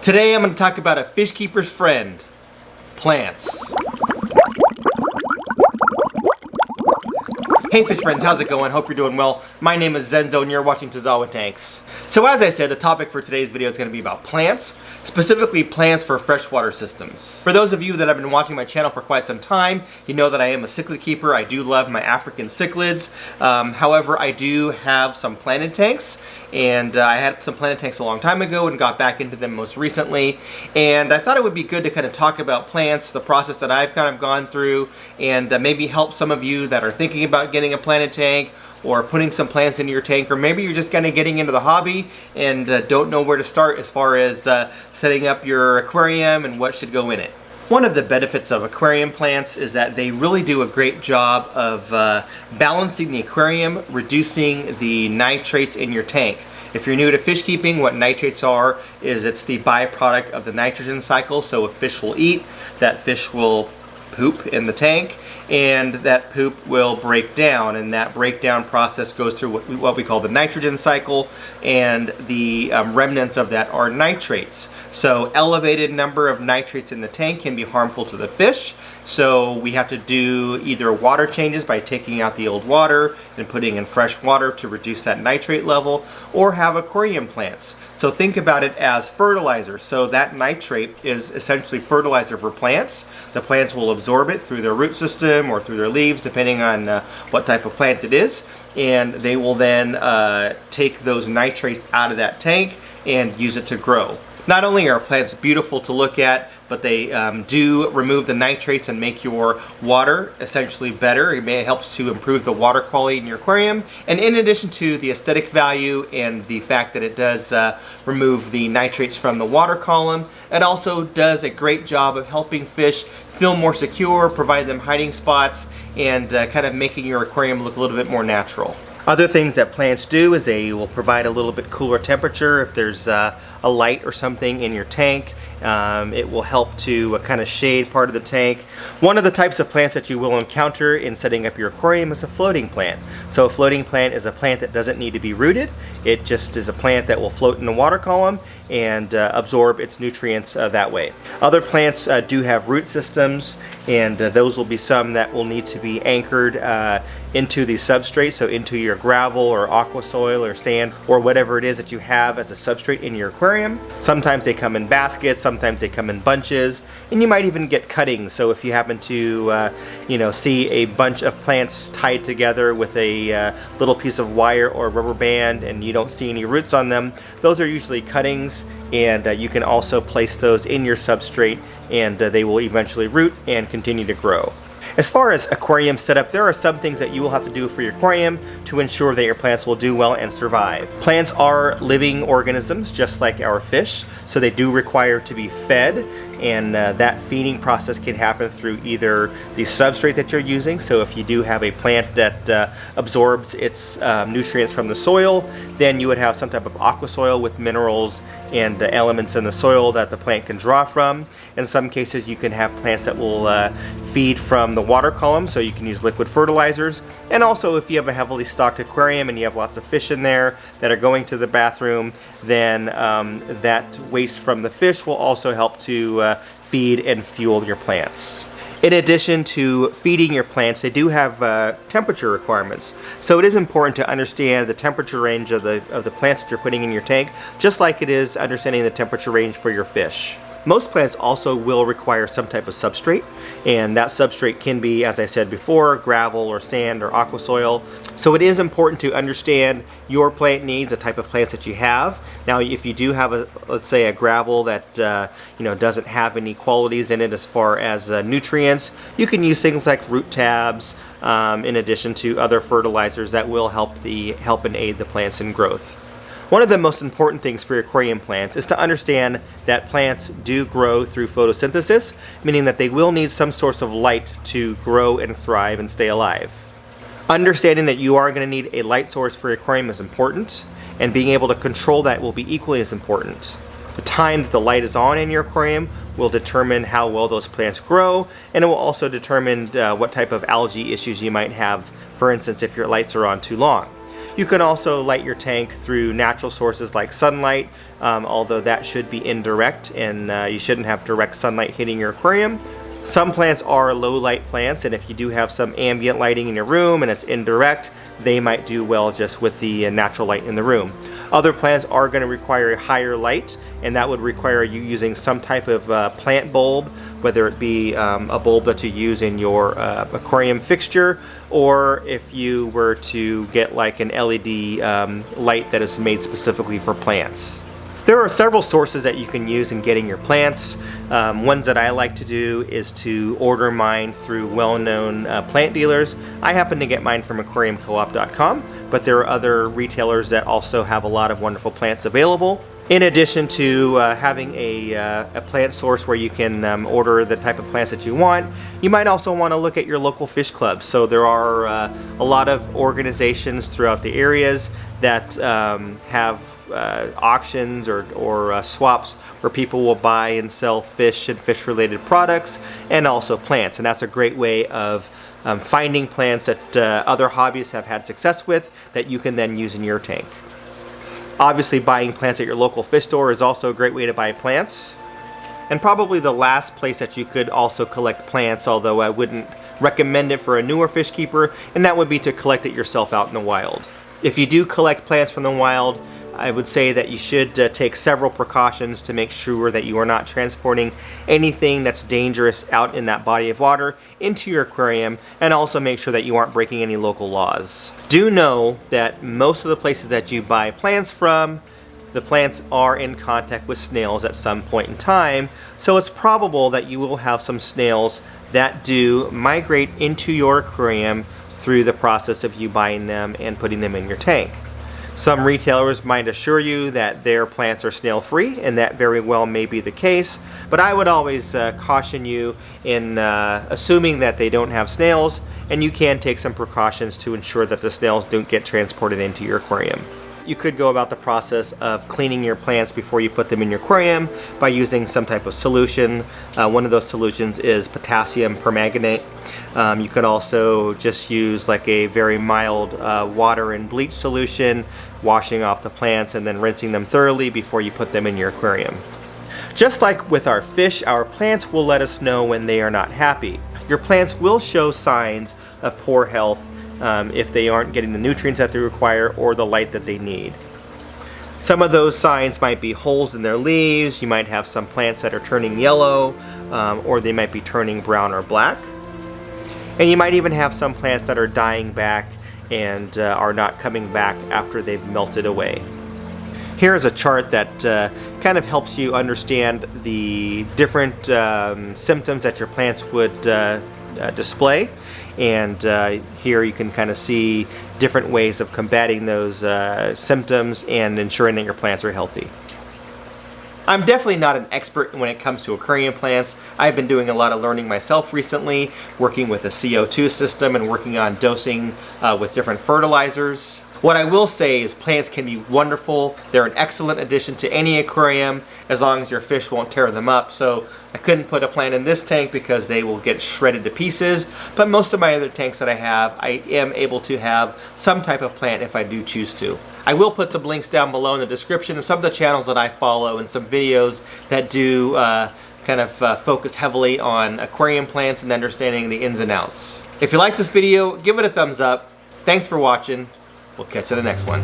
Today I'm going to talk about a fish keeper's friend, plants. Hey fish friends, how's it going? Hope you're doing well. My name is Zenzo and you're watching Tazawa Tanks. So as I said, the topic for today's video is going to be about plants, specifically plants for freshwater systems. For those of you that have been watching my channel for quite some time, you know that I am a cichlid keeper. I do love my African cichlids. However, I do have some planted tanks, and I had some planted tanks a long time ago and got back into them most recently. And I thought it would be good to kind of talk about plants, the process that I've kind of gone through, and maybe help some of you that are thinking about getting a planted tank or putting some plants into your tank, or maybe you're just kind of getting into the hobby and don't know where to start as far as setting up your aquarium and what should go in it. One of the benefits of aquarium plants is that they really do a great job of balancing the aquarium, reducing the nitrates in your tank. If you're new to fish keeping, what nitrates are is it's the byproduct of the nitrogen cycle. So if fish will eat, that fish will poop in the tank, and that poop will break down, and that breakdown process goes through what we call the nitrogen cycle, and the remnants of that are nitrates. So elevated number of nitrates in the tank can be harmful to the fish, so we have to do either water changes by taking out the old water and putting in fresh water to reduce that nitrate level, or have aquarium plants. So think about it as fertilizer. So that nitrate is essentially fertilizer for plants. The plants will absorb it through their root system or through their leaves, depending on what type of plant it is, and they will then take those nitrates out of that tank and use it to grow. Not only are plants beautiful to look at, but they do remove the nitrates and make your water essentially better. It helps to improve the water quality in your aquarium. And in addition to the aesthetic value and the fact that it does remove the nitrates from the water column, it also does a great job of helping fish feel more secure, provide them hiding spots, and kind of making your aquarium look a little bit more natural. Other things that plants do is they will provide a little bit cooler temperature. If there's a light or something in your tank, it will help to kind of shade part of the tank. One of the types of plants that you will encounter in setting up your aquarium is a floating plant. So a floating plant is a plant that doesn't need to be rooted. It just is a plant that will float in the water column and absorb its nutrients that way. Other plants do have root systems, and those will be some that will need to be anchored into the substrate, so into your gravel or aqua soil or sand or whatever it is that you have as a substrate in your aquarium. Sometimes they come in baskets, sometimes they come in bunches, and you might even get cuttings. So if you happen to see a bunch of plants tied together with a little piece of wire or rubber band and you don't see any roots on them, those are usually cuttings, and you can also place those in your substrate, and they will eventually root and continue to grow. As far as aquarium setup, there are some things that you will have to do for your aquarium to ensure that your plants will do well and survive. Plants are living organisms just like our fish, so they do require to be fed, and that feeding process can happen through either the substrate that you're using. So if you do have a plant that absorbs its nutrients from the soil, then you would have some type of aqua soil with minerals and elements in the soil that the plant can draw from. In some cases you can have plants that will feed from the water column, so you can use liquid fertilizers. And also if you have a heavily stocked aquarium and you have lots of fish in there that are going to the bathroom, then that waste from the fish will also help to feed and fuel your plants. In addition to feeding your plants, they do have temperature requirements. So it is important to understand the temperature range of the plants that you're putting in your tank, just like it is understanding the temperature range for your fish. Most plants also will require some type of substrate, and that substrate can be, as I said before, gravel or sand or aqua soil. So it is important to understand your plant needs, the type of plants that you have. Now if you do have let's say a gravel that doesn't have any qualities in it as far as nutrients, you can use things like root tabs in addition to other fertilizers that will help and aid the plants in growth. One of the most important things for your aquarium plants is to understand that plants do grow through photosynthesis, meaning that they will need some source of light to grow and thrive and stay alive. Understanding that you are going to need a light source for your aquarium is important, and being able to control that will be equally as important. The time that the light is on in your aquarium will determine how well those plants grow, and it will also determine what type of algae issues you might have, for instance, if your lights are on too long. You can also light your tank through natural sources like sunlight, although that should be indirect and you shouldn't have direct sunlight hitting your aquarium. Some plants are low light plants, and if you do have some ambient lighting in your room and it's indirect, they might do well just with the natural light in the room. Other plants are going to require a higher light, and that would require you using some type of plant bulb, whether it be a bulb that you use in your aquarium fixture, or if you were to get like an LED light that is made specifically for plants. There are several sources that you can use in getting your plants. Ones that I like to do is to order mine through well-known plant dealers. I happen to get mine from aquariumcoop.com, but there are other retailers that also have a lot of wonderful plants available. In addition to having a plant source where you can order the type of plants that you want, you might also want to look at your local fish clubs. So there are a lot of organizations throughout the areas that have auctions or swaps where people will buy and sell fish and fish related products and also plants, and that's a great way of finding plants that other hobbyists have had success with that you can then use in your tank. Obviously, buying plants at your local fish store is also a great way to buy plants, and probably the last place that you could also collect plants, although I wouldn't recommend it for a newer fish keeper, and that would be to collect it yourself out in the wild. If you do collect plants from the wild, I would say that you should take several precautions to make sure that you are not transporting anything that's dangerous out in that body of water into your aquarium, and also make sure that you aren't breaking any local laws. Do know that most of the places that you buy plants from, the plants are in contact with snails at some point in time, so it's probable that you will have some snails that do migrate into your aquarium through the process of you buying them and putting them in your tank. Some retailers might assure you that their plants are snail free, and that very well may be the case, but I would always caution you in assuming that they don't have snails, and you can take some precautions to ensure that the snails don't get transported into your aquarium. You could go about the process of cleaning your plants before you put them in your aquarium by using some type of solution. One of those solutions is potassium permanganate. You could also just use like a very mild water and bleach solution, washing off the plants and then rinsing them thoroughly before you put them in your aquarium. Just like with our fish, our plants will let us know when they are not happy. Your plants will show signs of poor health if they aren't getting the nutrients that they require or the light that they need. Some of those signs might be holes in their leaves. You might have some plants that are turning yellow, or they might be turning brown or black. And you might even have some plants that are dying back and are not coming back after they've melted away. Here is a chart that kind of helps you understand the different symptoms that your plants would display. And here you can kind of see different ways of combating those symptoms and ensuring that your plants are healthy. I'm definitely not an expert when it comes to aquarium plants. I've been doing a lot of learning myself recently, working with a CO2 system and working on dosing with different fertilizers. What I will say is plants can be wonderful. They're an excellent addition to any aquarium as long as your fish won't tear them up. So I couldn't put a plant in this tank because they will get shredded to pieces, but most of my other tanks that I have, I am able to have some type of plant if I do choose to. I will put some links down below in the description of some of the channels that I follow and some videos that do kind of focus heavily on aquarium plants and understanding the ins and outs. If you like this video, give it a thumbs up. Thanks for watching. We'll catch you in the next one.